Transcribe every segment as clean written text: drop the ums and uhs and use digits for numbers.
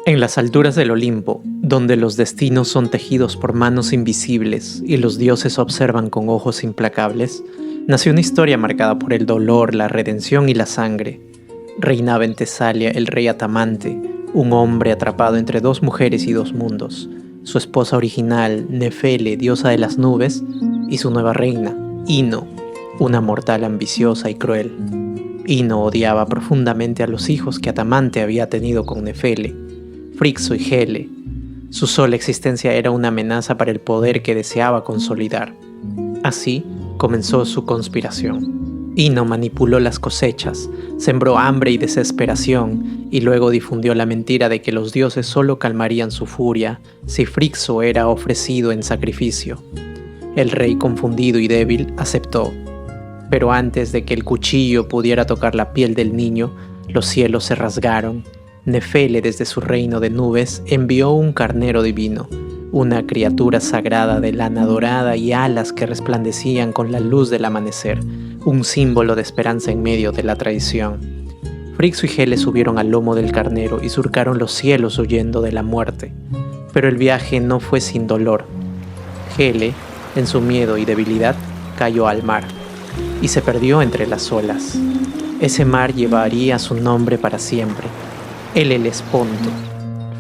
En las alturas del Olimpo, donde los destinos son tejidos por manos invisibles y los dioses observan con ojos implacables, nació una historia marcada por el dolor, la redención y la sangre. Reinaba en Tesalia el rey Atamante, un hombre atrapado entre dos mujeres y dos mundos, su esposa original, Nefele, diosa de las nubes, y su nueva reina, Ino, una mortal ambiciosa y cruel. Ino odiaba profundamente a los hijos que Atamante había tenido con Nefele, Frixo y Helle. Su sola existencia era una amenaza para el poder que deseaba consolidar. Así comenzó su conspiración. Ino manipuló las cosechas, sembró hambre y desesperación, y luego difundió la mentira de que los dioses solo calmarían su furia si Frixo era ofrecido en sacrificio. El rey, confundido y débil, aceptó. Pero antes de que el cuchillo pudiera tocar la piel del niño, los cielos se rasgaron. Nefele, desde su reino de nubes, envió un carnero divino, una criatura sagrada de lana dorada y alas que resplandecían con la luz del amanecer, un símbolo de esperanza en medio de la traición. Frixo y Helle subieron al lomo del carnero y surcaron los cielos huyendo de la muerte. Pero el viaje no fue sin dolor. Helle, en su miedo y debilidad, cayó al mar y se perdió entre las olas. Ese mar llevaría su nombre para siempre, el Helesponto.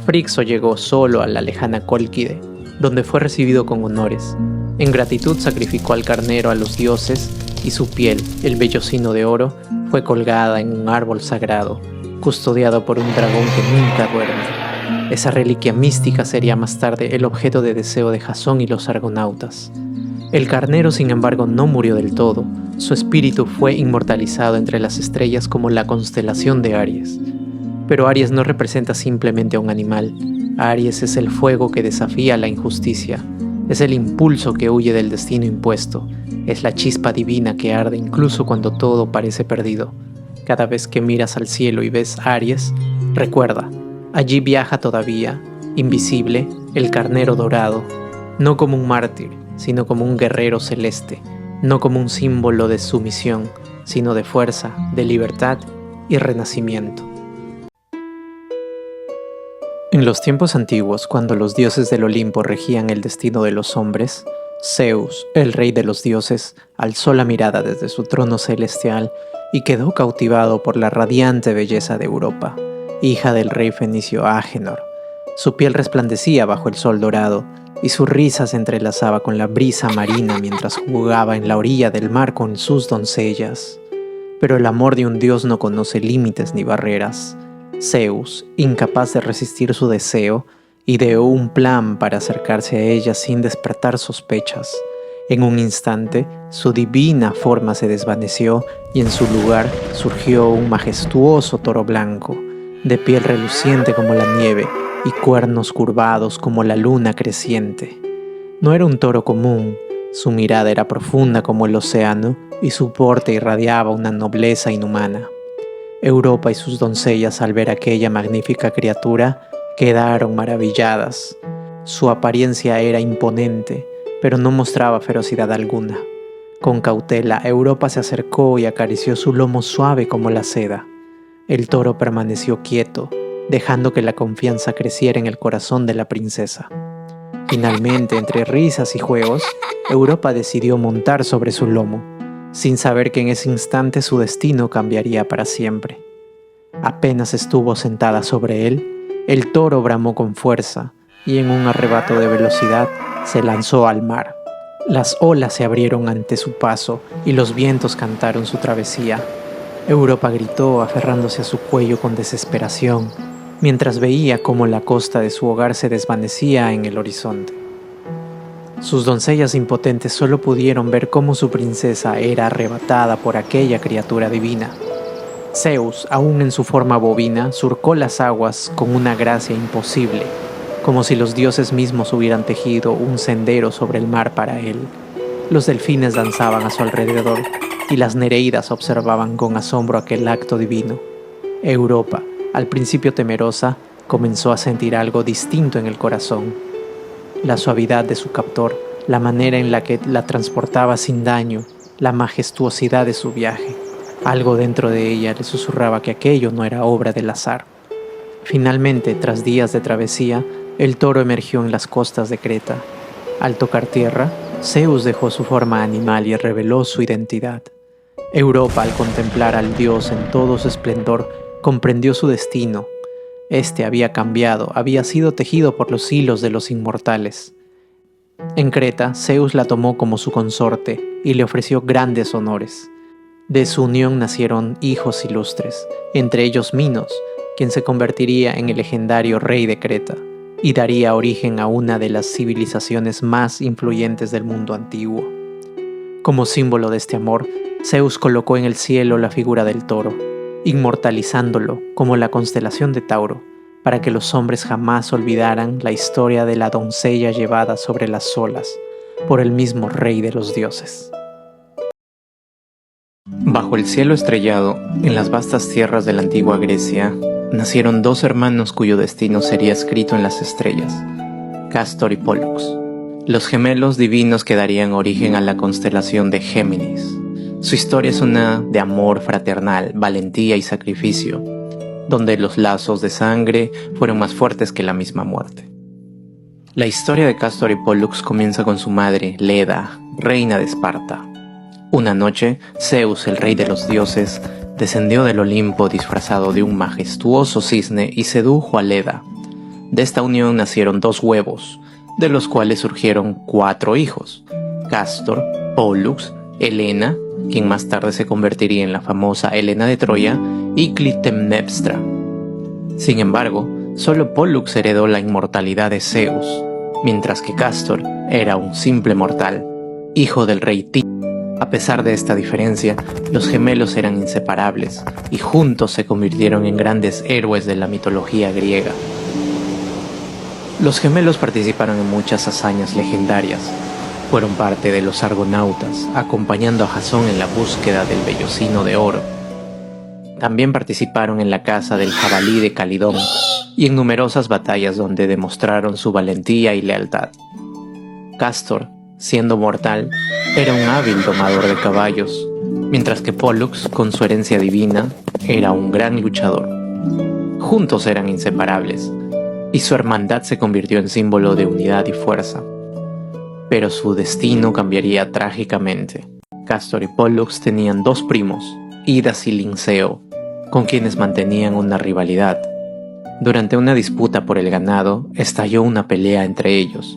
Frixo llegó solo a la lejana Cólquide, donde fue recibido con honores. En gratitud sacrificó al carnero a los dioses y su piel, el vellocino de oro, fue colgada en un árbol sagrado, custodiado por un dragón que nunca duerme. Esa reliquia mística sería más tarde el objeto de deseo de Jasón y los argonautas. El carnero, sin embargo, no murió del todo. Su espíritu fue inmortalizado entre las estrellas como la constelación de Aries. Pero Aries no representa simplemente a un animal. Aries es el fuego que desafía la injusticia. Es el impulso que huye del destino impuesto. Es la chispa divina que arde incluso cuando todo parece perdido. Cada vez que miras al cielo y ves Aries, recuerda, allí viaja todavía, invisible, el carnero dorado, no como un mártir, sino como un guerrero celeste, no como un símbolo de sumisión, sino de fuerza, de libertad y renacimiento. En los tiempos antiguos, cuando los dioses del Olimpo regían el destino de los hombres, Zeus, el rey de los dioses, alzó la mirada desde su trono celestial y quedó cautivado por la radiante belleza de Europa, hija del rey fenicio Agénor. Su piel resplandecía bajo el sol dorado y su risa se entrelazaba con la brisa marina mientras jugaba en la orilla del mar con sus doncellas. Pero el amor de un dios no conoce límites ni barreras. Zeus, incapaz de resistir su deseo, ideó un plan para acercarse a ella sin despertar sospechas. En un instante, su divina forma se desvaneció y en su lugar surgió un majestuoso toro blanco, de piel reluciente como la nieve y cuernos curvados como la luna creciente. No era un toro común, su mirada era profunda como el océano y su porte irradiaba una nobleza inhumana. Europa y sus doncellas, al ver aquella magnífica criatura, quedaron maravilladas. Su apariencia era imponente, pero no mostraba ferocidad alguna. Con cautela, Europa se acercó y acarició su lomo suave como la seda. El toro permaneció quieto, dejando que la confianza creciera en el corazón de la princesa. Finalmente, entre risas y juegos, Europa decidió montar sobre su lomo, sin saber que en ese instante su destino cambiaría para siempre. Apenas estuvo sentada sobre él, el toro bramó con fuerza y en un arrebato de velocidad se lanzó al mar. Las olas se abrieron ante su paso y los vientos cantaron su travesía. Europa gritó aferrándose a su cuello con desesperación, mientras veía cómo la costa de su hogar se desvanecía en el horizonte. Sus doncellas impotentes solo pudieron ver cómo su princesa era arrebatada por aquella criatura divina. Zeus, aún en su forma bovina, surcó las aguas con una gracia imposible, como si los dioses mismos hubieran tejido un sendero sobre el mar para él. Los delfines danzaban a su alrededor y las nereidas observaban con asombro aquel acto divino. Europa, al principio temerosa, comenzó a sentir algo distinto en el corazón. La suavidad de su captor, la manera en la que la transportaba sin daño, la majestuosidad de su viaje. Algo dentro de ella le susurraba que aquello no era obra del azar. Finalmente, tras días de travesía, el toro emergió en las costas de Creta. Al tocar tierra, Zeus dejó su forma animal y reveló su identidad. Europa, al contemplar al dios en todo su esplendor, comprendió su destino. Este había cambiado, había sido tejido por los hilos de los inmortales. En Creta, Zeus la tomó como su consorte y le ofreció grandes honores. De su unión nacieron hijos ilustres, entre ellos Minos, quien se convertiría en el legendario rey de Creta y daría origen a una de las civilizaciones más influyentes del mundo antiguo. Como símbolo de este amor, Zeus colocó en el cielo la figura del toro, inmortalizándolo como la constelación de Tauro, para que los hombres jamás olvidaran la historia de la doncella llevada sobre las olas por el mismo rey de los dioses. Bajo el cielo estrellado, en las vastas tierras de la antigua Grecia, nacieron dos hermanos cuyo destino sería escrito en las estrellas, Cástor y Pólux, los gemelos divinos que darían origen a la constelación de Géminis. Su historia es una de amor fraternal, valentía y sacrificio, donde los lazos de sangre fueron más fuertes que la misma muerte. La historia de Cástor y Pólux comienza con su madre, Leda, reina de Esparta. Una noche, Zeus, el rey de los dioses, descendió del Olimpo disfrazado de un majestuoso cisne y sedujo a Leda. De esta unión nacieron dos huevos, de los cuales surgieron 4 hijos: Cástor, Pólux, Helena, quien más tarde se convertiría en la famosa Helena de Troya, y Clitemnestra. Sin embargo, solo Pólux heredó la inmortalidad de Zeus, mientras que Cástor era un simple mortal, hijo del rey Tíber. A pesar de esta diferencia, los gemelos eran inseparables y juntos se convirtieron en grandes héroes de la mitología griega. Los gemelos participaron en muchas hazañas legendarias. Fueron parte de los argonautas, acompañando a Jasón en la búsqueda del vellocino de oro. También participaron en la caza del jabalí de Calidón y en numerosas batallas donde demostraron su valentía y lealtad. Cástor, siendo mortal, era un hábil domador de caballos, mientras que Pólux, con su herencia divina, era un gran luchador. Juntos eran inseparables, y su hermandad se convirtió en símbolo de unidad y fuerza. Pero su destino cambiaría trágicamente. Cástor y Pólux tenían 2 primos, Idas y Linceo, con quienes mantenían una rivalidad. Durante una disputa por el ganado, estalló una pelea entre ellos.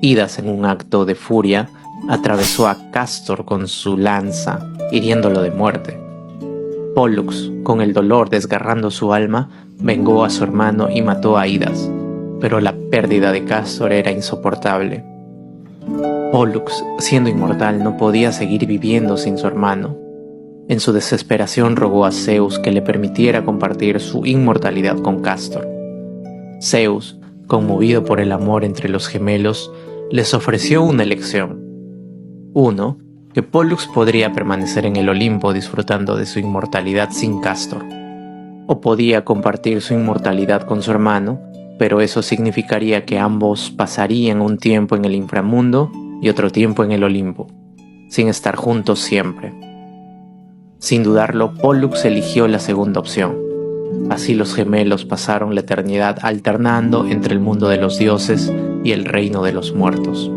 Idas, en un acto de furia, atravesó a Cástor con su lanza, hiriéndolo de muerte. Pólux, con el dolor desgarrando su alma, vengó a su hermano y mató a Idas, pero la pérdida de Cástor era insoportable. Pólux, siendo inmortal, no podía seguir viviendo sin su hermano. En su desesperación rogó a Zeus que le permitiera compartir su inmortalidad con Cástor. Zeus, conmovido por el amor entre los gemelos, les ofreció una elección. 1. Que Pólux podría permanecer en el Olimpo disfrutando de su inmortalidad sin Cástor. O podía compartir su inmortalidad con su hermano, pero eso significaría que ambos pasarían un tiempo en el inframundo y otro tiempo en el Olimpo, sin estar juntos siempre. Sin dudarlo, Pólux eligió la segunda opción. Así los gemelos pasaron la eternidad alternando entre el mundo de los dioses y el reino de los muertos.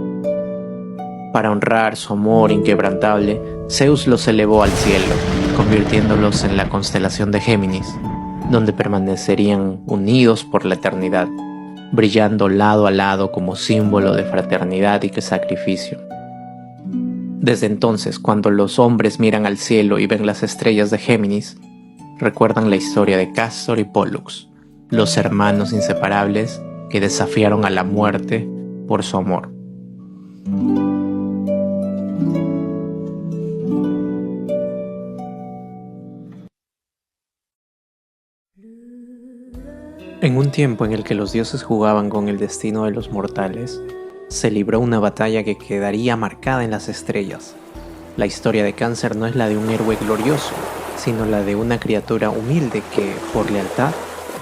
Para honrar su amor inquebrantable, Zeus los elevó al cielo, convirtiéndolos en la constelación de Géminis, donde permanecerían unidos por la eternidad, brillando lado a lado como símbolo de fraternidad y sacrificio. Desde entonces, cuando los hombres miran al cielo y ven las estrellas de Géminis, recuerdan la historia de Cástor y Pólux, los hermanos inseparables que desafiaron a la muerte por su amor. En un tiempo en el que los dioses jugaban con el destino de los mortales, se libró una batalla que quedaría marcada en las estrellas. La historia de Cáncer no es la de un héroe glorioso, sino la de una criatura humilde que, por lealtad,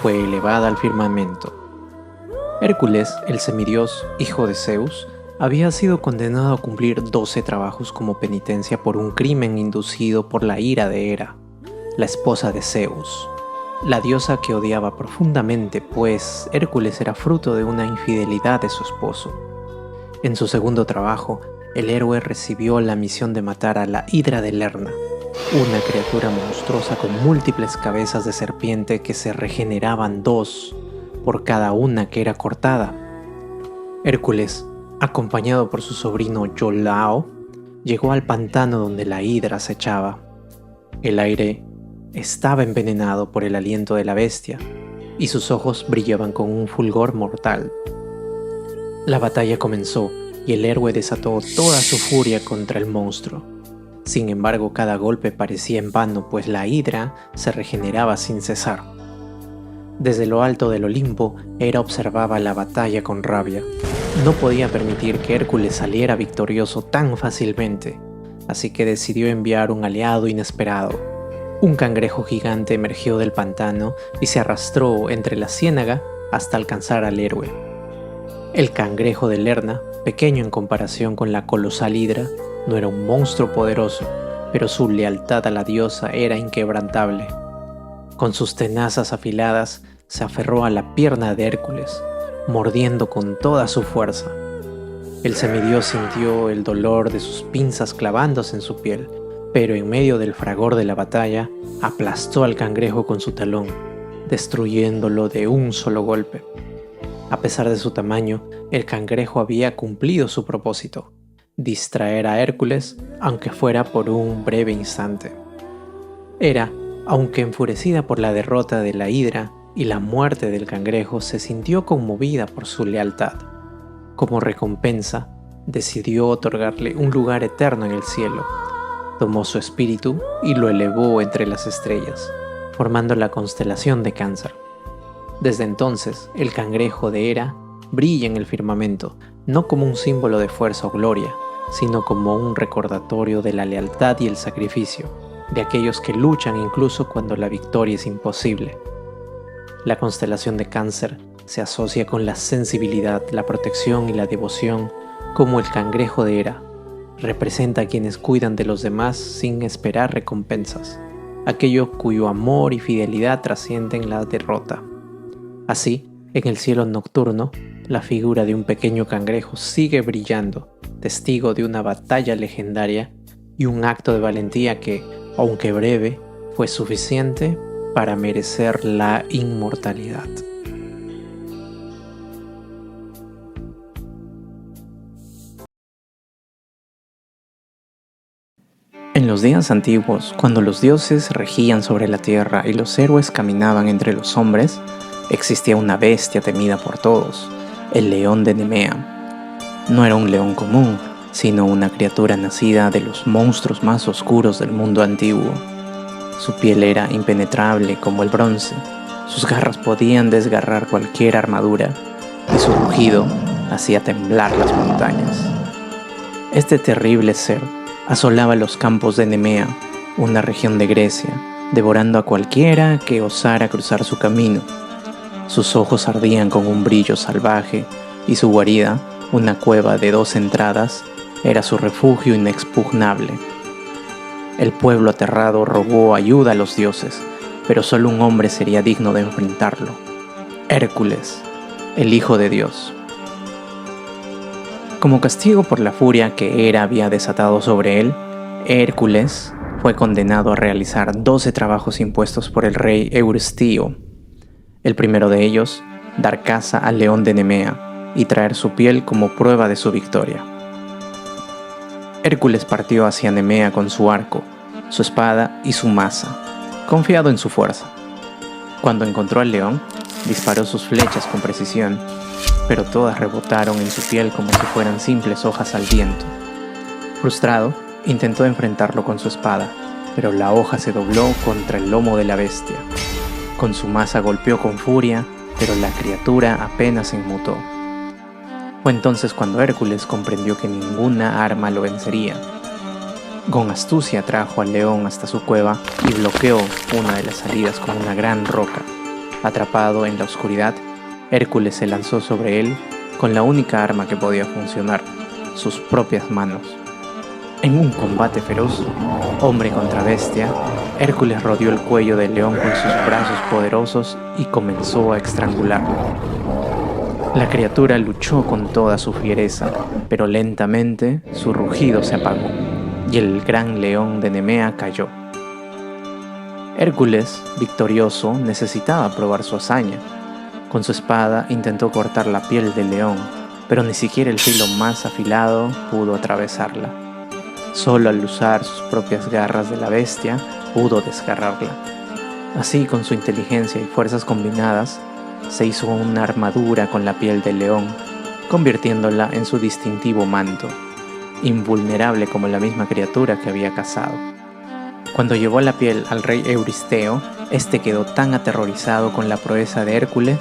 fue elevada al firmamento. Hércules, el semidios, hijo de Zeus, había sido condenado a cumplir 12 trabajos como penitencia por un crimen inducido por la ira de Hera, la esposa de Zeus. la diosa que odiaba profundamente, pues Hércules era fruto de una infidelidad de su esposo. En su segundo trabajo, el héroe recibió la misión de matar a la Hidra de Lerna, una criatura monstruosa con múltiples cabezas de serpiente que se regeneraban 2 por cada una que era cortada. Hércules, acompañado por su sobrino Iolao, llegó al pantano donde la Hidra acechaba. El aire estaba envenenado por el aliento de la bestia, y sus ojos brillaban con un fulgor mortal. La batalla comenzó, y el héroe desató toda su furia contra el monstruo. Sin embargo, cada golpe parecía en vano, pues la Hidra se regeneraba sin cesar. Desde lo alto del Olimpo, Hera observaba la batalla con rabia. No podía permitir que Hércules saliera victorioso tan fácilmente, así que decidió enviar un aliado inesperado. Un cangrejo gigante emergió del pantano y se arrastró entre la ciénaga hasta alcanzar al héroe. El cangrejo de Lerna, pequeño en comparación con la colosal Hidra, no era un monstruo poderoso, pero su lealtad a la diosa era inquebrantable. Con sus tenazas afiladas, se aferró a la pierna de Hércules, mordiendo con toda su fuerza. El semidios sintió el dolor de sus pinzas clavándose en su piel, pero en medio del fragor de la batalla, aplastó al cangrejo con su talón, destruyéndolo de un solo golpe. A pesar de su tamaño, el cangrejo había cumplido su propósito: distraer a Hércules, aunque fuera por un breve instante. Hera, aunque enfurecida por la derrota de la Hidra y la muerte del cangrejo, se sintió conmovida por su lealtad. Como recompensa, decidió otorgarle un lugar eterno en el cielo. Tomó su espíritu y lo elevó entre las estrellas, formando la constelación de Cáncer. Desde entonces, el cangrejo de Hera brilla en el firmamento, no como un símbolo de fuerza o gloria, sino como un recordatorio de la lealtad y el sacrificio, de aquellos que luchan incluso cuando la victoria es imposible. La constelación de Cáncer se asocia con la sensibilidad, la protección y la devoción, como el cangrejo de Hera. Representa a quienes cuidan de los demás sin esperar recompensas, aquellos cuyo amor y fidelidad trascienden la derrota. Así, en el cielo nocturno, la figura de un pequeño cangrejo sigue brillando, testigo de una batalla legendaria y un acto de valentía que, aunque breve, fue suficiente para merecer la inmortalidad. En los días antiguos, cuando los dioses regían sobre la tierra y los héroes caminaban entre los hombres, existía una bestia temida por todos, el león de Nemea. No era un león común, sino una criatura nacida de los monstruos más oscuros del mundo antiguo. Su piel era impenetrable como el bronce, sus garras podían desgarrar cualquier armadura, y su rugido hacía temblar las montañas. Este terrible ser asolaba los campos de Nemea, una región de Grecia, devorando a cualquiera que osara cruzar su camino. Sus ojos ardían con un brillo salvaje, y su guarida, una cueva de 2 entradas, era su refugio inexpugnable. El pueblo aterrado rogó ayuda a los dioses, pero solo un hombre sería digno de enfrentarlo: Hércules, el hijo de Dios. Como castigo por la furia que Hera había desatado sobre él, Hércules fue condenado a realizar 12 trabajos impuestos por el rey Euristeo. El primero de ellos, dar caza al león de Nemea y traer su piel como prueba de su victoria. Hércules partió hacia Nemea con su arco, su espada y su maza, confiado en su fuerza. Cuando encontró al león, disparó sus flechas con precisión, pero todas rebotaron en su piel como si fueran simples hojas al viento. Frustrado, intentó enfrentarlo con su espada, pero la hoja se dobló contra el lomo de la bestia. Con su maza golpeó con furia, pero la criatura apenas se inmutó. Fue entonces cuando Hércules comprendió que ninguna arma lo vencería. Con astucia trajo al león hasta su cueva y bloqueó una de las salidas con una gran roca. Atrapado en la oscuridad, Hércules se lanzó sobre él con la única arma que podía funcionar: sus propias manos. En un combate feroz, hombre contra bestia, Hércules rodeó el cuello del león con sus brazos poderosos y comenzó a estrangularlo. La criatura luchó con toda su fiereza, pero lentamente su rugido se apagó y el gran león de Nemea cayó. Hércules, victorioso, necesitaba probar su hazaña. Con su espada intentó cortar la piel del león, pero ni siquiera el filo más afilado pudo atravesarla. Solo al usar sus propias garras de la bestia pudo desgarrarla. Así, con su inteligencia y fuerzas combinadas, se hizo una armadura con la piel del león, convirtiéndola en su distintivo manto, invulnerable como la misma criatura que había cazado. Cuando llevó la piel al rey Euristeo, este quedó tan aterrorizado con la proeza de Hércules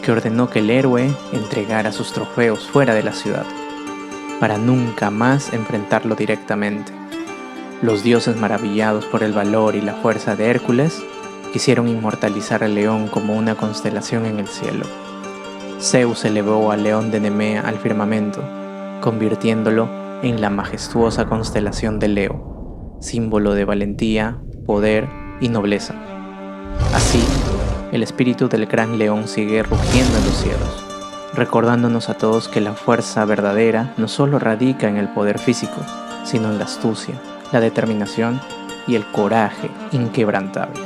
que ordenó que el héroe entregara sus trofeos fuera de la ciudad, para nunca más enfrentarlo directamente. Los dioses, maravillados por el valor y la fuerza de Hércules, quisieron inmortalizar al león como una constelación en el cielo. Zeus elevó al león de Nemea al firmamento, convirtiéndolo en la majestuosa constelación de Leo, símbolo de valentía, poder y nobleza. Así, el espíritu del gran león sigue rugiendo en los cielos, recordándonos a todos que la fuerza verdadera no solo radica en el poder físico, sino en la astucia, la determinación y el coraje inquebrantable.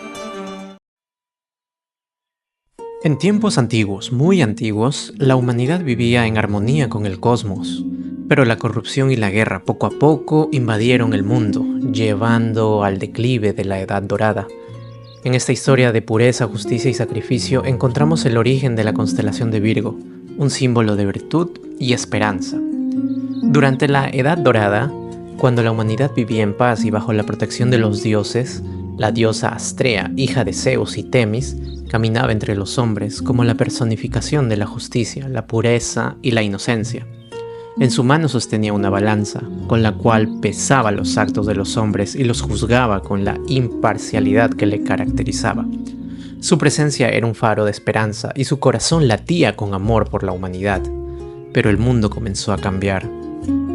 En tiempos antiguos, muy antiguos, la humanidad vivía en armonía con el cosmos, pero la corrupción y la guerra poco a poco invadieron el mundo, llevando al declive de la Edad Dorada. En esta historia de pureza, justicia y sacrificio encontramos el origen de la constelación de Virgo, un símbolo de virtud y esperanza. Durante la Edad Dorada, cuando la humanidad vivía en paz y bajo la protección de los dioses, la diosa Astrea, hija de Zeus y Temis, caminaba entre los hombres como la personificación de la justicia, la pureza y la inocencia. En su mano sostenía una balanza, con la cual pesaba los actos de los hombres y los juzgaba con la imparcialidad que le caracterizaba. Su presencia era un faro de esperanza y su corazón latía con amor por la humanidad. Pero el mundo comenzó a cambiar.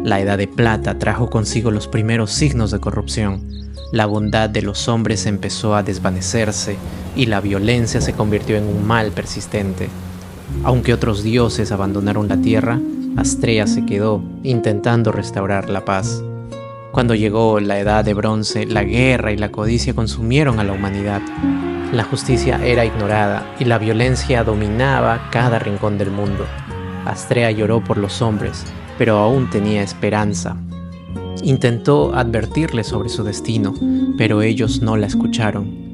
La Edad de Plata trajo consigo los primeros signos de corrupción. La bondad de los hombres empezó a desvanecerse y la violencia se convirtió en un mal persistente. Aunque otros dioses abandonaron la tierra, Astrea se quedó intentando restaurar la paz. Cuando llegó la Edad de Bronce, la guerra y la codicia consumieron a la humanidad. La justicia era ignorada y la violencia dominaba cada rincón del mundo. Astrea lloró por los hombres, pero aún tenía esperanza. Intentó advertirles sobre su destino, pero ellos no la escucharon.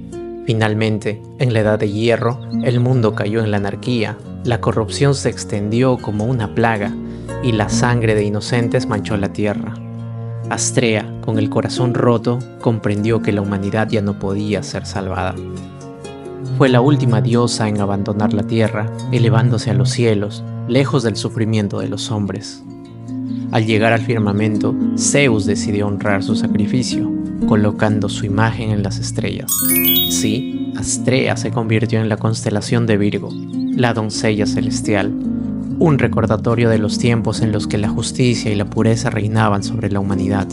Finalmente, en la Edad de Hierro, el mundo cayó en la anarquía, la corrupción se extendió como una plaga y la sangre de inocentes manchó la tierra. Astrea, con el corazón roto, comprendió que la humanidad ya no podía ser salvada. Fue la última diosa en abandonar la tierra, elevándose a los cielos, lejos del sufrimiento de los hombres. Al llegar al firmamento, Zeus decidió honrar su sacrificio, colocando su imagen en las estrellas. Sí, Astrea se convirtió en la constelación de Virgo, la doncella celestial, un recordatorio de los tiempos en los que la justicia y la pureza reinaban sobre la humanidad.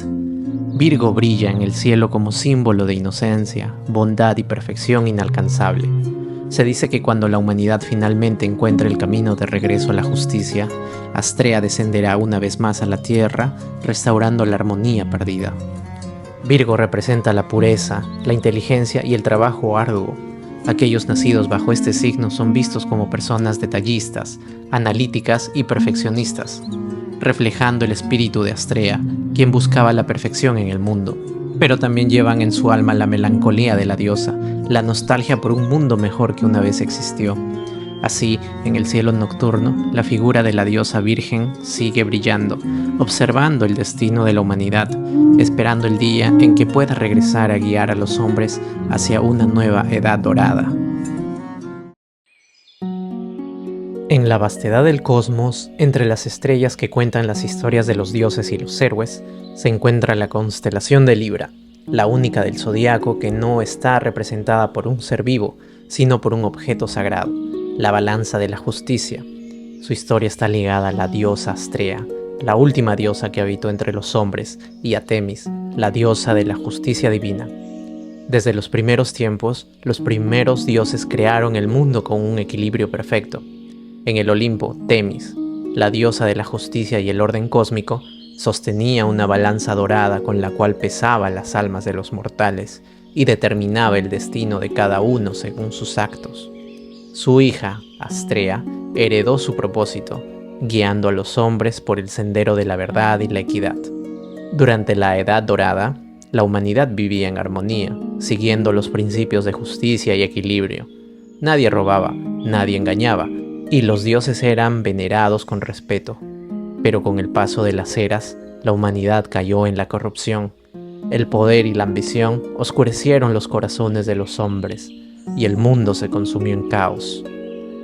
Virgo brilla en el cielo como símbolo de inocencia, bondad y perfección inalcanzable. Se dice que cuando la humanidad finalmente encuentre el camino de regreso a la justicia, Astrea descenderá una vez más a la tierra, restaurando la armonía perdida. Virgo representa la pureza, la inteligencia y el trabajo arduo. Aquellos nacidos bajo este signo son vistos como personas detallistas, analíticas y perfeccionistas, reflejando el espíritu de Astrea, quien buscaba la perfección en el mundo. Pero también llevan en su alma la melancolía de la diosa, la nostalgia por un mundo mejor que una vez existió. Así, en el cielo nocturno, la figura de la diosa virgen sigue brillando, observando el destino de la humanidad, esperando el día en que pueda regresar a guiar a los hombres hacia una nueva edad dorada. En la vastedad del cosmos, entre las estrellas que cuentan las historias de los dioses y los héroes, se encuentra la constelación de Libra, la única del zodiaco que no está representada por un ser vivo, sino por un objeto sagrado, la balanza de la justicia. Su historia está ligada a la diosa Astrea, la última diosa que habitó entre los hombres, y a Temis, la diosa de la justicia divina. Desde los primeros tiempos, los primeros dioses crearon el mundo con un equilibrio perfecto. En el Olimpo, Temis, la diosa de la justicia y el orden cósmico, sostenía una balanza dorada con la cual pesaba las almas de los mortales y determinaba el destino de cada uno según sus actos. Su hija, Astrea, heredó su propósito, guiando a los hombres por el sendero de la verdad y la equidad. Durante la Edad Dorada, la humanidad vivía en armonía, siguiendo los principios de justicia y equilibrio. Nadie robaba, nadie engañaba, y los dioses eran venerados con respeto. Pero con el paso de las eras, la humanidad cayó en la corrupción. El poder y la ambición oscurecieron los corazones de los hombres, y el mundo se consumió en caos.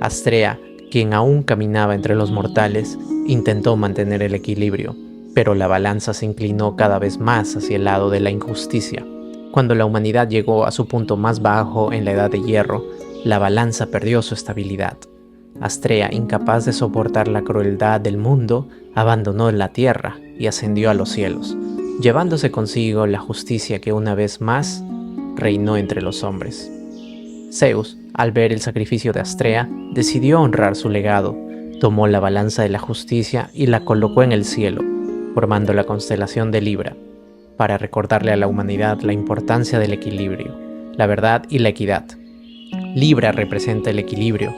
Astrea, quien aún caminaba entre los mortales, intentó mantener el equilibrio, pero la balanza se inclinó cada vez más hacia el lado de la injusticia. Cuando la humanidad llegó a su punto más bajo en la Edad de Hierro, la balanza perdió su estabilidad. Astrea, incapaz de soportar la crueldad del mundo, abandonó la tierra y ascendió a los cielos, llevándose consigo la justicia que una vez más reinó entre los hombres. Zeus, al ver el sacrificio de Astrea, decidió honrar su legado, tomó la balanza de la justicia y la colocó en el cielo, formando la constelación de Libra, para recordarle a la humanidad la importancia del equilibrio, la verdad y la equidad. Libra representa el equilibrio,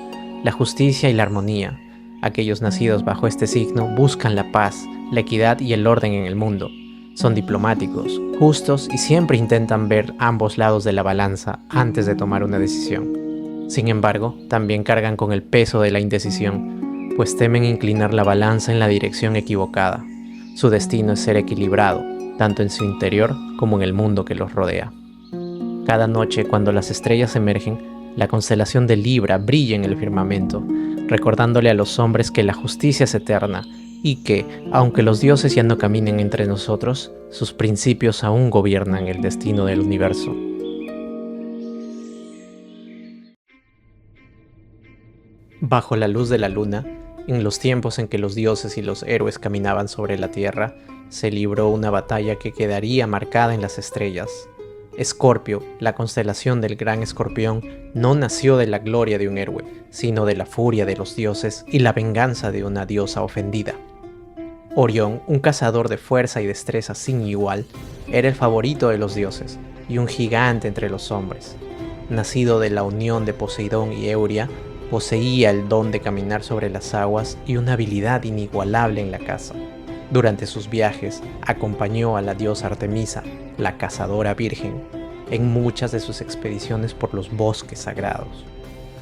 la justicia y la armonía. Aquellos nacidos bajo este signo buscan la paz, la equidad y el orden en el mundo. Son diplomáticos, justos y siempre intentan ver ambos lados de la balanza antes de tomar una decisión. Sin embargo, también cargan con el peso de la indecisión, pues temen inclinar la balanza en la dirección equivocada. Su destino es ser equilibrado, tanto en su interior como en el mundo que los rodea. Cada noche, cuando las estrellas emergen, la constelación de Libra brilla en el firmamento, recordándole a los hombres que la justicia es eterna y que, aunque los dioses ya no caminen entre nosotros, sus principios aún gobiernan el destino del universo. Bajo la luz de la luna, en los tiempos en que los dioses y los héroes caminaban sobre la tierra, se libró una batalla que quedaría marcada en las estrellas. Escorpio, la constelación del gran escorpión, no nació de la gloria de un héroe, sino de la furia de los dioses y la venganza de una diosa ofendida. Orión, un cazador de fuerza y destreza sin igual, era el favorito de los dioses y un gigante entre los hombres. Nacido de la unión de Poseidón y Euria, poseía el don de caminar sobre las aguas y una habilidad inigualable en la caza. Durante sus viajes, acompañó a la diosa Artemisa, la cazadora virgen, en muchas de sus expediciones por los bosques sagrados.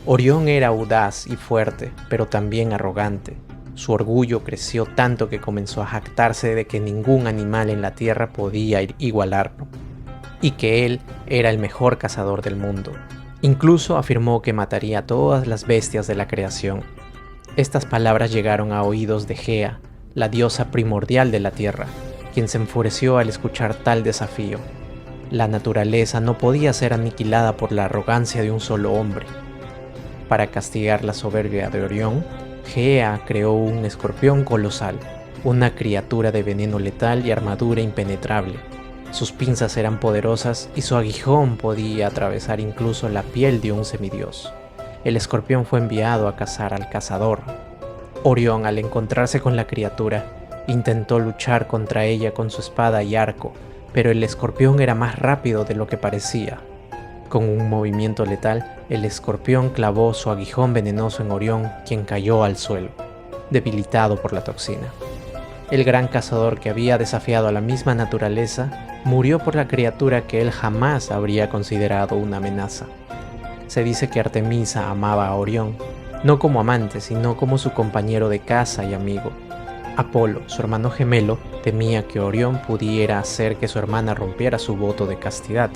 Orión era audaz y fuerte, pero también arrogante. Su orgullo creció tanto que comenzó a jactarse de que ningún animal en la tierra podía igualarlo, y que él era el mejor cazador del mundo. Incluso afirmó que mataría a todas las bestias de la creación. Estas palabras llegaron a oídos de Gea, la diosa primordial de la tierra, quien se enfureció al escuchar tal desafío. La naturaleza no podía ser aniquilada por la arrogancia de un solo hombre. Para castigar la soberbia de Orión, Gea creó un escorpión colosal, una criatura de veneno letal y armadura impenetrable. Sus pinzas eran poderosas y su aguijón podía atravesar incluso la piel de un semidios. El escorpión fue enviado a cazar al cazador. Orión, al encontrarse con la criatura, intentó luchar contra ella con su espada y arco, pero el escorpión era más rápido de lo que parecía. Con un movimiento letal, el escorpión clavó su aguijón venenoso en Orión, quien cayó al suelo, debilitado por la toxina. El gran cazador, que había desafiado a la misma naturaleza, murió por la criatura que él jamás habría considerado una amenaza. Se dice que Artemisa amaba a Orión, no como amante, sino como su compañero de caza y amigo. Apolo, su hermano gemelo, temía que Orión pudiera hacer que su hermana rompiera su voto de castidad.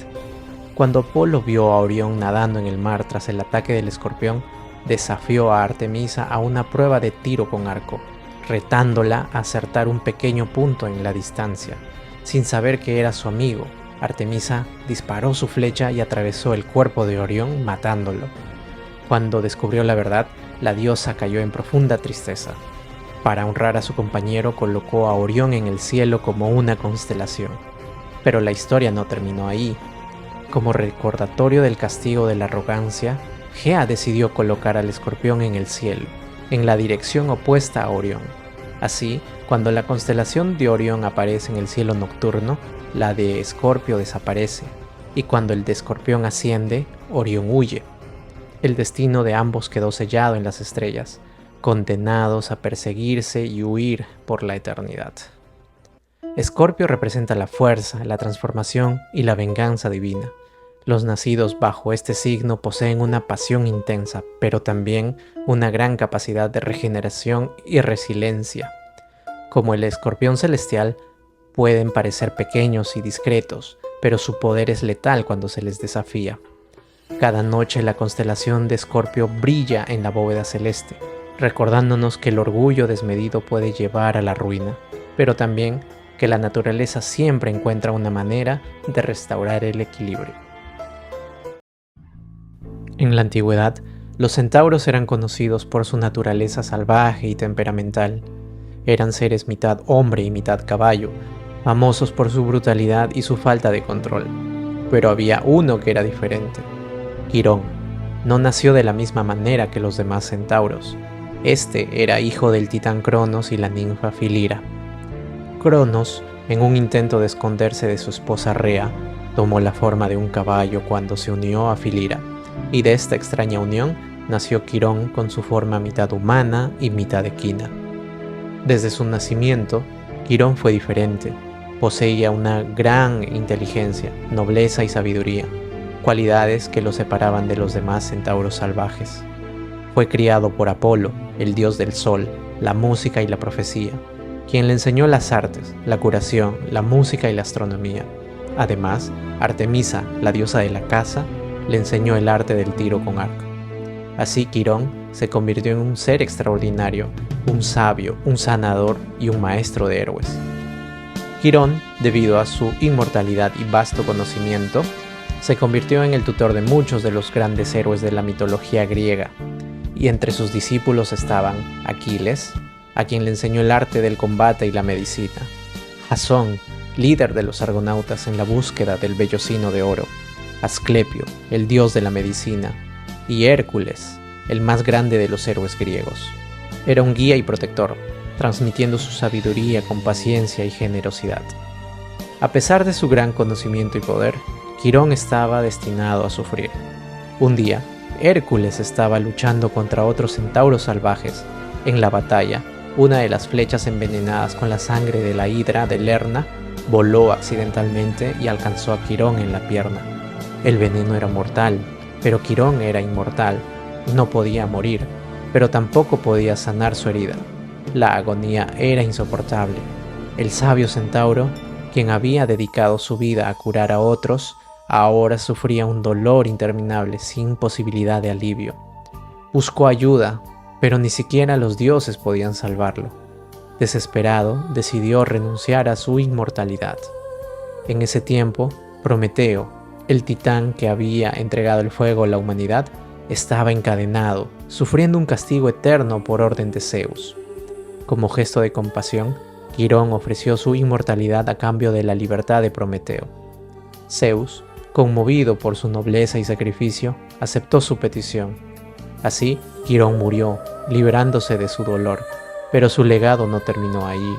Cuando Apolo vio a Orión nadando en el mar tras el ataque del escorpión, desafió a Artemisa a una prueba de tiro con arco, retándola a acertar un pequeño punto en la distancia. Sin saber que era su amigo, Artemisa disparó su flecha y atravesó el cuerpo de Orión, matándolo. Cuando descubrió la verdad, la diosa cayó en profunda tristeza. Para honrar a su compañero colocó a Orión en el cielo como una constelación. Pero la historia no terminó ahí. Como recordatorio del castigo de la arrogancia, Gea decidió colocar al Escorpión en el cielo, en la dirección opuesta a Orión. Así, cuando la constelación de Orión aparece en el cielo nocturno, la de Escorpio desaparece, y cuando el de Escorpión asciende, Orión huye. El destino de ambos quedó sellado en las estrellas, condenados a perseguirse y huir por la eternidad. Escorpio representa la fuerza, la transformación y la venganza divina. Los nacidos bajo este signo poseen una pasión intensa, pero también una gran capacidad de regeneración y resiliencia. Como el escorpión celestial, pueden parecer pequeños y discretos, pero su poder es letal cuando se les desafía. Cada noche la constelación de Escorpio brilla en la bóveda celeste, recordándonos que el orgullo desmedido puede llevar a la ruina, pero también que la naturaleza siempre encuentra una manera de restaurar el equilibrio. En la antigüedad, los centauros eran conocidos por su naturaleza salvaje y temperamental. Eran seres mitad hombre y mitad caballo, famosos por su brutalidad y su falta de control. Pero había uno que era diferente. Quirón no nació de la misma manera que los demás centauros. Este era hijo del titán Cronos y la ninfa Filira. Cronos, en un intento de esconderse de su esposa Rea, tomó la forma de un caballo cuando se unió a Filira, y de esta extraña unión nació Quirón con su forma mitad humana y mitad equina. Desde su nacimiento, Quirón fue diferente. Poseía una gran inteligencia, nobleza y sabiduría, cualidades que lo separaban de los demás centauros salvajes. Fue criado por Apolo, el dios del sol, la música y la profecía, quien le enseñó las artes, la curación, la música y la astronomía. Además, Artemisa, la diosa de la caza, le enseñó el arte del tiro con arco. Así Quirón se convirtió en un ser extraordinario, un sabio, un sanador y un maestro de héroes. Quirón, debido a su inmortalidad y vasto conocimiento, se convirtió en el tutor de muchos de los grandes héroes de la mitología griega, y entre sus discípulos estaban Aquiles, a quien le enseñó el arte del combate y la medicina; Jasón, líder de los argonautas en la búsqueda del vellocino de oro; Asclepio, el dios de la medicina; y Hércules, el más grande de los héroes griegos. Era un guía y protector, transmitiendo su sabiduría con paciencia y generosidad. A pesar de su gran conocimiento y poder, Quirón estaba destinado a sufrir. Un día, Hércules estaba luchando contra otros centauros salvajes. En la batalla, una de las flechas envenenadas con la sangre de la hidra de Lerna voló accidentalmente y alcanzó a Quirón en la pierna. El veneno era mortal, pero Quirón era inmortal. No podía morir, pero tampoco podía sanar su herida. La agonía era insoportable. El sabio centauro, quien había dedicado su vida a curar a otros, ahora sufría un dolor interminable sin posibilidad de alivio. Buscó ayuda, pero ni siquiera los dioses podían salvarlo. Desesperado, decidió renunciar a su inmortalidad. En ese tiempo, Prometeo, el titán que había entregado el fuego a la humanidad, estaba encadenado, sufriendo un castigo eterno por orden de Zeus. Como gesto de compasión, Quirón ofreció su inmortalidad a cambio de la libertad de Prometeo. Zeus, conmovido por su nobleza y sacrificio, aceptó su petición. Así, Quirón murió, liberándose de su dolor, pero su legado no terminó ahí.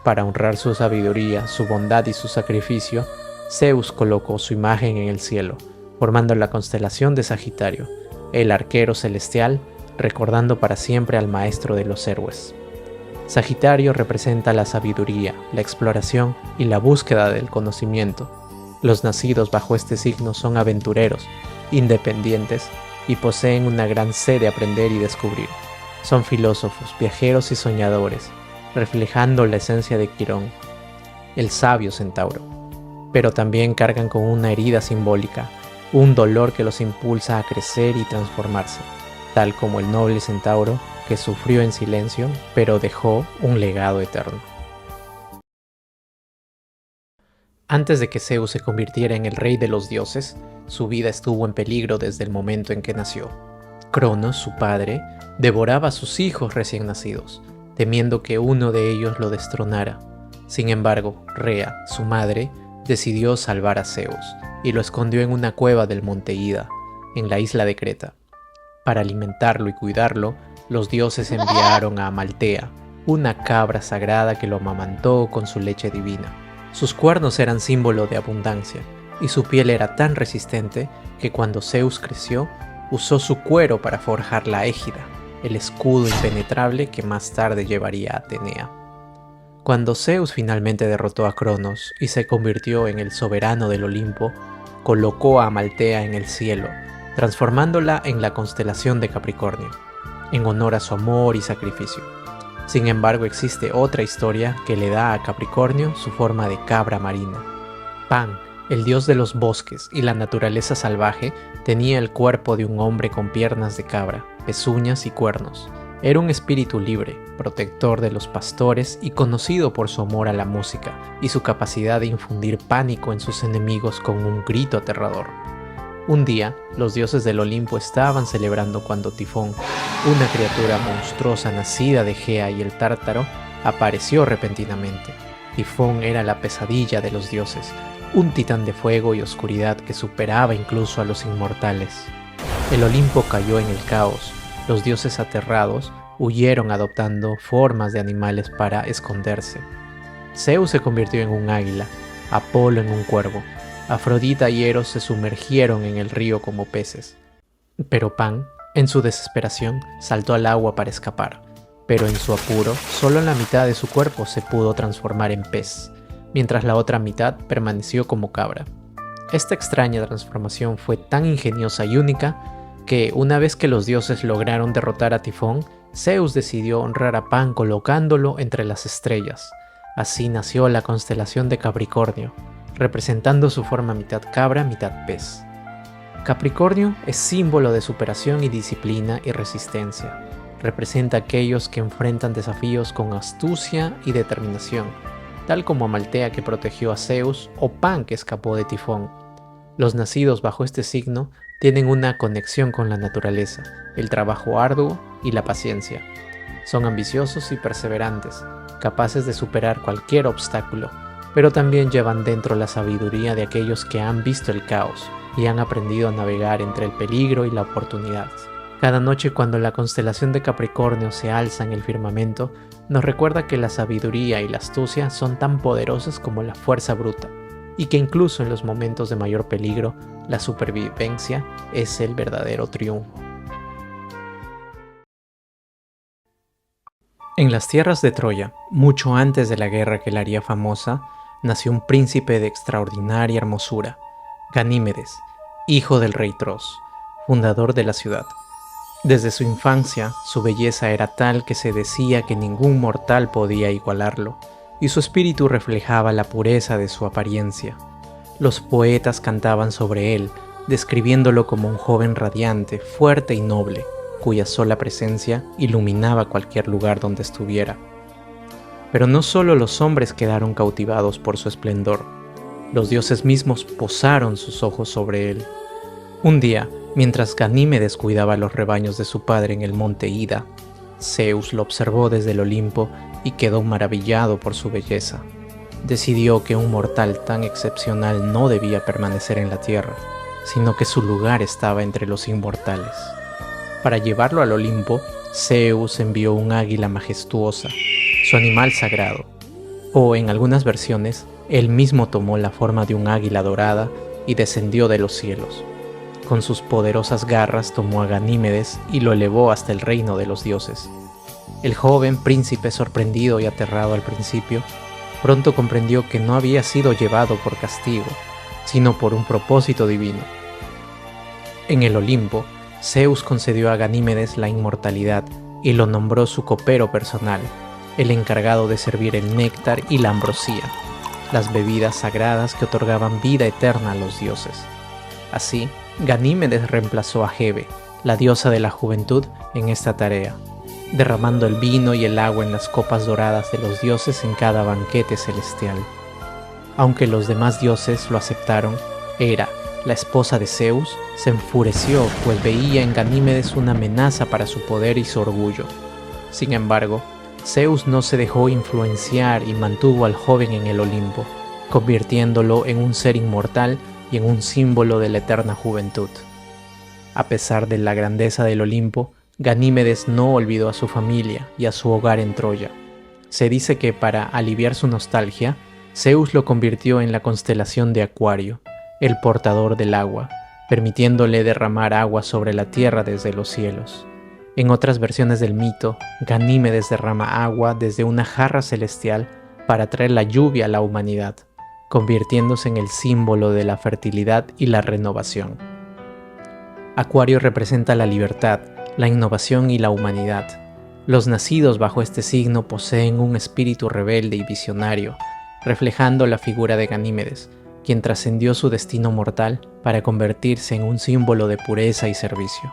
Para honrar su sabiduría, su bondad y su sacrificio, Zeus colocó su imagen en el cielo, formando la constelación de Sagitario, el arquero celestial, recordando para siempre al maestro de los héroes. Sagitario representa la sabiduría, la exploración y la búsqueda del conocimiento. Los nacidos bajo este signo son aventureros, independientes y poseen una gran sed de aprender y descubrir. Son filósofos, viajeros y soñadores, reflejando la esencia de Quirón, el sabio centauro. Pero también cargan con una herida simbólica, un dolor que los impulsa a crecer y transformarse, tal como el noble centauro que sufrió en silencio, pero dejó un legado eterno. Antes de que Zeus se convirtiera en el rey de los dioses, su vida estuvo en peligro desde el momento en que nació. Cronos, su padre, devoraba a sus hijos recién nacidos, temiendo que uno de ellos lo destronara. Sin embargo, Rea, su madre, decidió salvar a Zeus y lo escondió en una cueva del monte Ida, en la isla de Creta. Para alimentarlo y cuidarlo, los dioses enviaron a Amaltea, una cabra sagrada que lo amamantó con su leche divina. Sus cuernos eran símbolo de abundancia, y su piel era tan resistente que cuando Zeus creció, usó su cuero para forjar la égida, el escudo impenetrable que más tarde llevaría a Atenea. Cuando Zeus finalmente derrotó a Cronos y se convirtió en el soberano del Olimpo, colocó a Amaltea en el cielo, transformándola en la constelación de Capricornio, en honor a su amor y sacrificio. Sin embargo, existe otra historia que le da a Capricornio su forma de cabra marina. Pan, el dios de los bosques y la naturaleza salvaje, tenía el cuerpo de un hombre con piernas de cabra, pezuñas y cuernos. Era un espíritu libre, protector de los pastores y conocido por su amor a la música y su capacidad de infundir pánico en sus enemigos con un grito aterrador. Un día, los dioses del Olimpo estaban celebrando cuando Tifón, una criatura monstruosa nacida de Gea y el Tártaro, apareció repentinamente. Tifón era la pesadilla de los dioses, un titán de fuego y oscuridad que superaba incluso a los inmortales. El Olimpo cayó en el caos. Los dioses aterrados huyeron adoptando formas de animales para esconderse. Zeus se convirtió en un águila, Apolo en un cuervo, Afrodita y Eros se sumergieron en el río como peces. Pero Pan, en su desesperación, saltó al agua para escapar, pero en su apuro, solo la mitad de su cuerpo se pudo transformar en pez, mientras la otra mitad permaneció como cabra. Esta extraña transformación fue tan ingeniosa y única que, una vez que los dioses lograron derrotar a Tifón, Zeus decidió honrar a Pan colocándolo entre las estrellas. Así nació la constelación de Capricornio, representando su forma mitad cabra, mitad pez. Capricornio es símbolo de superación y disciplina y resistencia. Representa a aquellos que enfrentan desafíos con astucia y determinación, tal como Amaltea que protegió a Zeus o Pan que escapó de Tifón. Los nacidos bajo este signo tienen una conexión con la naturaleza, el trabajo arduo y la paciencia. Son ambiciosos y perseverantes, capaces de superar cualquier obstáculo, pero también llevan dentro la sabiduría de aquellos que han visto el caos y han aprendido a navegar entre el peligro y la oportunidad. Cada noche cuando la constelación de Capricornio se alza en el firmamento, nos recuerda que la sabiduría y la astucia son tan poderosas como la fuerza bruta, y que incluso en los momentos de mayor peligro, la supervivencia es el verdadero triunfo. En las tierras de Troya, mucho antes de la guerra que la haría famosa, nació un príncipe de extraordinaria hermosura, Ganímedes, hijo del rey Tros, fundador de la ciudad. Desde su infancia, su belleza era tal que se decía que ningún mortal podía igualarlo, y su espíritu reflejaba la pureza de su apariencia. Los poetas cantaban sobre él, describiéndolo como un joven radiante, fuerte y noble, cuya sola presencia iluminaba cualquier lugar donde estuviera. Pero no solo los hombres quedaron cautivados por su esplendor, los dioses mismos posaron sus ojos sobre él. Un día, mientras Ganímedes cuidaba los rebaños de su padre en el monte Ida, Zeus lo observó desde el Olimpo y quedó maravillado por su belleza. Decidió que un mortal tan excepcional no debía permanecer en la tierra, sino que su lugar estaba entre los inmortales. Para llevarlo al Olimpo, Zeus envió un águila majestuosa, su animal sagrado, o en algunas versiones, él mismo tomó la forma de un águila dorada y descendió de los cielos. Con sus poderosas garras tomó a Ganímedes y lo elevó hasta el reino de los dioses. El joven príncipe, sorprendido y aterrado al principio, pronto comprendió que no había sido llevado por castigo, sino por un propósito divino. En el Olimpo, Zeus concedió a Ganímedes la inmortalidad y lo nombró su copero personal, el encargado de servir el néctar y la ambrosía, las bebidas sagradas que otorgaban vida eterna a los dioses. Así, Ganímedes reemplazó a Hebe, la diosa de la juventud, en esta tarea, derramando el vino y el agua en las copas doradas de los dioses en cada banquete celestial. Aunque los demás dioses lo aceptaron, Hera, la esposa de Zeus, se enfureció pues veía en Ganímedes una amenaza para su poder y su orgullo. Sin embargo, Zeus no se dejó influenciar y mantuvo al joven en el Olimpo, convirtiéndolo en un ser inmortal y en un símbolo de la eterna juventud. A pesar de la grandeza del Olimpo, Ganímedes no olvidó a su familia y a su hogar en Troya. Se dice que para aliviar su nostalgia, Zeus lo convirtió en la constelación de Acuario, el portador del agua, permitiéndole derramar agua sobre la tierra desde los cielos. En otras versiones del mito, Ganímedes derrama agua desde una jarra celestial para traer la lluvia a la humanidad, convirtiéndose en el símbolo de la fertilidad y la renovación. Acuario representa la libertad, la innovación y la humanidad. Los nacidos bajo este signo poseen un espíritu rebelde y visionario, reflejando la figura de Ganímedes, quien trascendió su destino mortal para convertirse en un símbolo de pureza y servicio.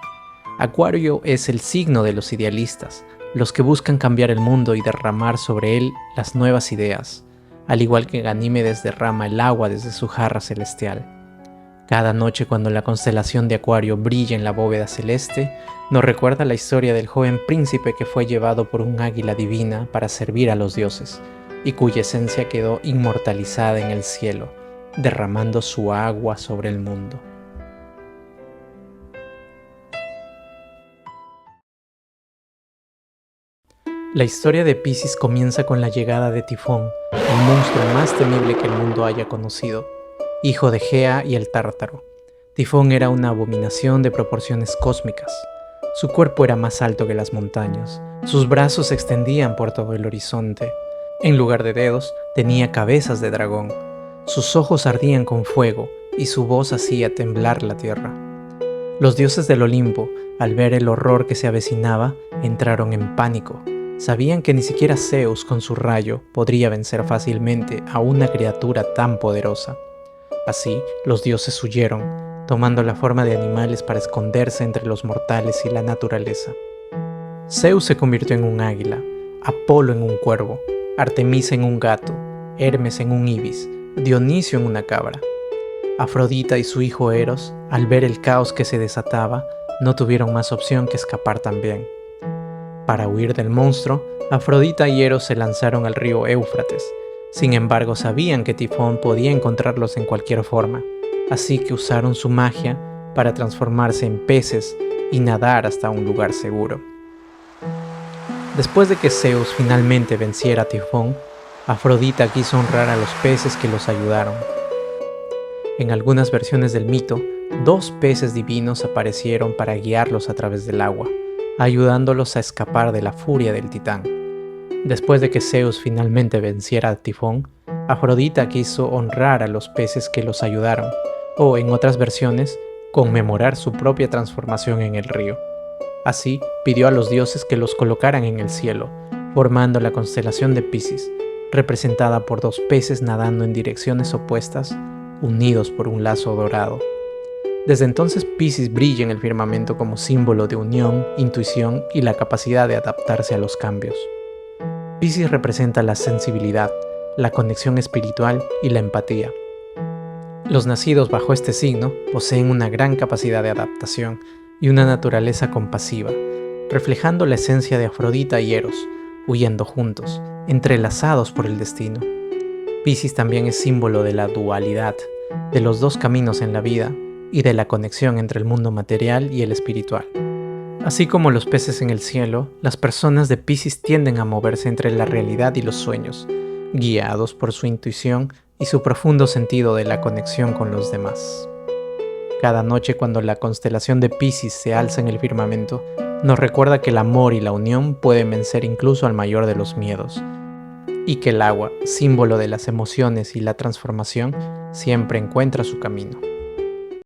Acuario es el signo de los idealistas, los que buscan cambiar el mundo y derramar sobre él las nuevas ideas, al igual que Ganímedes derrama el agua desde su jarra celestial. Cada noche cuando la constelación de Acuario brilla en la bóveda celeste, nos recuerda la historia del joven príncipe que fue llevado por un águila divina para servir a los dioses, y cuya esencia quedó inmortalizada en el cielo, derramando su agua sobre el mundo. La historia de Piscis comienza con la llegada de Tifón, el monstruo más temible que el mundo haya conocido, hijo de Gea y el Tártaro. Tifón era una abominación de proporciones cósmicas. Su cuerpo era más alto que las montañas, sus brazos se extendían por todo el horizonte. En lugar de dedos, tenía cabezas de dragón. Sus ojos ardían con fuego y su voz hacía temblar la tierra. Los dioses del Olimpo, al ver el horror que se avecinaba, entraron en pánico. Sabían que ni siquiera Zeus con su rayo podría vencer fácilmente a una criatura tan poderosa. Así, los dioses huyeron, tomando la forma de animales para esconderse entre los mortales y la naturaleza. Zeus se convirtió en un águila, Apolo en un cuervo, Artemisa en un gato, Hermes en un ibis, Dionisio en una cabra. Afrodita y su hijo Eros, al ver el caos que se desataba, no tuvieron más opción que escapar también. Para huir del monstruo, Afrodita y Eros se lanzaron al río Éufrates. Sin embargo, sabían que Tifón podía encontrarlos en cualquier forma, así que usaron su magia para transformarse en peces y nadar hasta un lugar seguro. Después de que Zeus finalmente venciera a Tifón, Afrodita quiso honrar a los peces que los ayudaron. En algunas versiones del mito, 2 peces divinos aparecieron para guiarlos a través del agua, ayudándolos a escapar de la furia del titán. Después de que Zeus finalmente venciera a Tifón, Afrodita quiso honrar a los peces que los ayudaron, o en otras versiones, conmemorar su propia transformación en el río. Así, pidió a los dioses que los colocaran en el cielo, formando la constelación de Piscis, representada por 2 peces nadando en direcciones opuestas, unidos por un lazo dorado. Desde entonces Piscis brilla en el firmamento como símbolo de unión, intuición y la capacidad de adaptarse a los cambios. Piscis representa la sensibilidad, la conexión espiritual y la empatía. Los nacidos bajo este signo poseen una gran capacidad de adaptación y una naturaleza compasiva, reflejando la esencia de Afrodita y Eros, huyendo juntos, entrelazados por el destino. Piscis también es símbolo de la dualidad, de los 2 caminos en la vida y de la conexión entre el mundo material y el espiritual. Así como los peces en el cielo, las personas de Piscis tienden a moverse entre la realidad y los sueños, guiados por su intuición y su profundo sentido de la conexión con los demás. Cada noche cuando la constelación de Piscis se alza en el firmamento, nos recuerda que el amor y la unión pueden vencer incluso al mayor de los miedos, y que el agua, símbolo de las emociones y la transformación, siempre encuentra su camino.